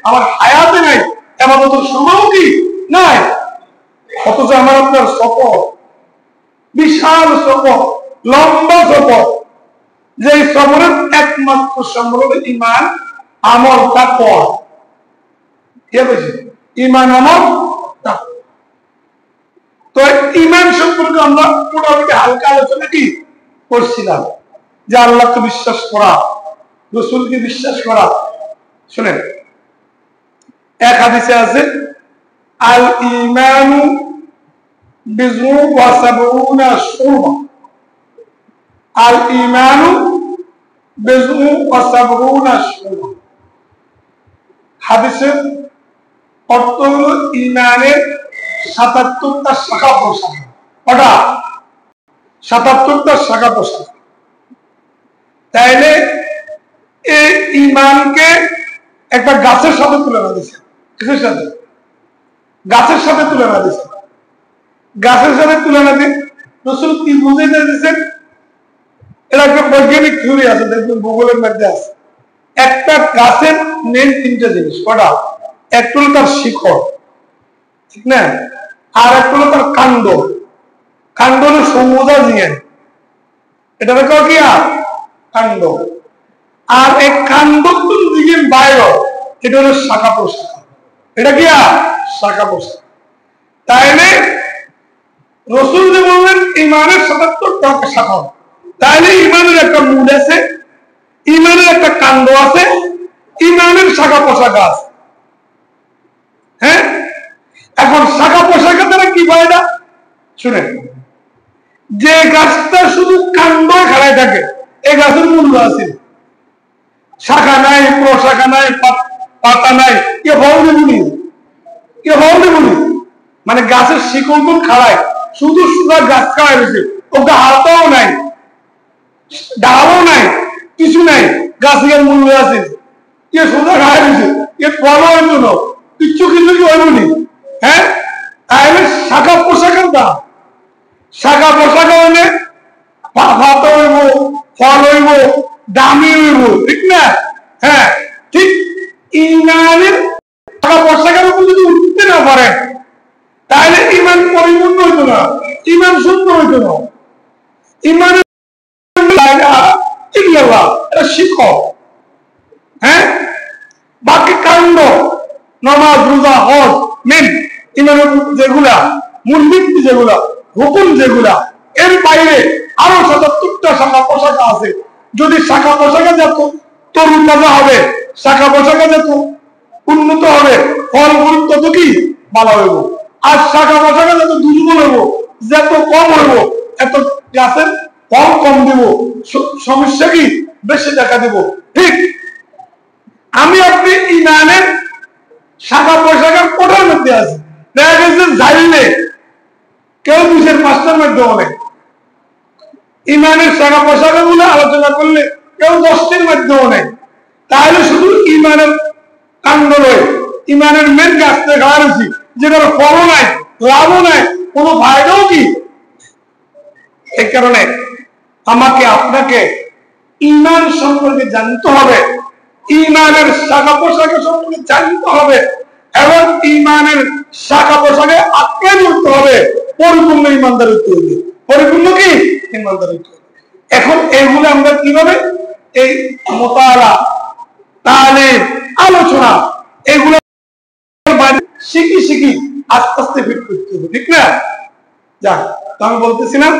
আমার হায়াতে নাই, ইবাদতের সময়ও কি নাই। অথচ আমার আপনার সফর, বিশাল সফর, লম্বা সফর, যে সফরের একমাত্র সম্বল ঈমান, আমল, তাকওয়া। কে বলছে? ঈমান, আমল, তাকওয়া। তো ঈমান সম্পর্কে আমরা মোটামুটি হালকা আলোচনা কি করছিলাম, যে আল্লাহকে বিশ্বাস করা, রাসূলকে বিশ্বাস করা। শুনেন, এক হাদিসে আছে, আল ঈমানু বিজু ওয়া সাবউনা শুবা। আল ঈমানু বিজু ওয়া সাবউনা শুবা। হাদিসের অর্থ হলো ঈমানের ৭৭টা শাখা প্রশাখা। ওটা ৭৭টা শাখা প্রশাখা। তাইলে এই ঈমানকে একটা গাছের সাথে তুলনা দিয়েছে। কিসের সাথে? গাছের সাথে তুলনা দিয়েছে। গাছের সাথে তুলনা দিয়ে রাসূল কি বুঝাইতে দিয়েছেন? এটা একটা বৈজ্ঞানিক থিওরি আছে, দেখবেন ভূগোলের মধ্যে আছে। একটা গাছের মেন 3টা জিনিস। কটা? একটা হলো তার শিকড়, ঠিক না? আর একটা হলো তার কাণ্ড। কাণ্ড হলো সমুদা দিয়ে, এটা হলো কি? কাণ্ড। আর এই কাণ্ড দিকে বাইরে, এটা হলো শাখা প্রশাখা। এটা কি? শাখা প্রশাখা। তাইলে রাসূল যে বললেন ঈমানের ৭৭টা শাখা, তাইলে ঈমানের একটা মূল আছে, ঈমানের একটা কাণ্ড আছে, ঈমানের শাখা প্রশাখা আছে। হ্যাঁ, এখন শাখা প্রশাখা দ্বারা কি ফায়দা? শুনেন, যে গাছটা শুধু কাণ্ড খাড়ায় থাকে, এই গাছের মূল্য আছে, শাখা নাই, প্রশাখা নাই, পাতা নাই, কে ফল দেবনি, কে ফল দেবনি। মানে গাছের শিকড় তো খাড়ায়, শুধু সুদা গাছ খাড়ায় রয়েছে, ওকে হাতাও নাই, ডালও নাই, কিছু নাই, গাছের মূল্য আছে, কে সোজা খাড়ায় রয়েছে, কে ফল হইল না, কিচ্ছু কিছু কি হইবনি। হ্যাঁ, তাহলে শাখা পোশাকের দাম, শাখা পোশাক হইলে পাতা হইব, ফল হইব, দামি হইব, ঠিক না? হ্যাঁ, ঠিক ঈমানের শাখা পোশাকের উপর যদি উঠতে না পারে, তাহলে ঈমান পরিপূর্ণ হইতো না, ঈমান সুন্দর হইতো না। ঈমানের এটা শিক্ষক। হ্যাঁ, বাকি কাণ্ড, নামাজ, রোজা, হজ, মেন ঈমানের যেগুলা মূল ভিত্তি, যেগুলা হুকুম, যেগুলা এর বাইরে আরো ৭৭টা শাখা পোশাখা আছে। যদি শাখা পোশাখা যত তরুণতাজা হবে, শাখা পোশাখা যত উন্নত হবে, ফলগুলো তত কি ভালো হইব। আর শাখা পোশাখা যত দুর্বল হইব, যত কম হইব, এত গাছের ফল কম দিব, সমস্যা কি বেশি দেখা দিব। ঠিক, আমি আপনি ঈমানের শাখা পোশাখার কোটার মধ্যে আছি। দেখা গেছে জাইলে কেউ ২-৫টার মধ্যে অনেক, ঈমানের শাখা পোশাখা গুলো আলোচনা করলে কেউ 10টির মধ্যে অনেক। তাহলে শুধু ঈমানের কাণ্ড নয়, ঈমানের মেন গাছটা খাওয়া রয়েছি, যেটার ফলও নাই, লাভও নাই, কোনো ফায়দাও কি। এই কারণে আমাকে আপনাকে ঈমান সম্পর্কে জানতে হবে, ঈমানের শাখা পোশাখা সম্পর্কে জানতে হবে, এবং ঈমানের শাখা পোশাখে আঁকড়ে ধরতে হবে। পরিপূর্ণ ঈমানদার হইতে হবে। পরিপূর্ণ কি? ঈমানদার হইতে হবে। এখন এগুলো আমরা কিভাবে এই মুতালা, তালিম, আলোচনা এগুলো শিখি শিখি আস্তে আস্তে ফিট করতে হবে, ঠিক না? যাক, আমি বলতেছিলাম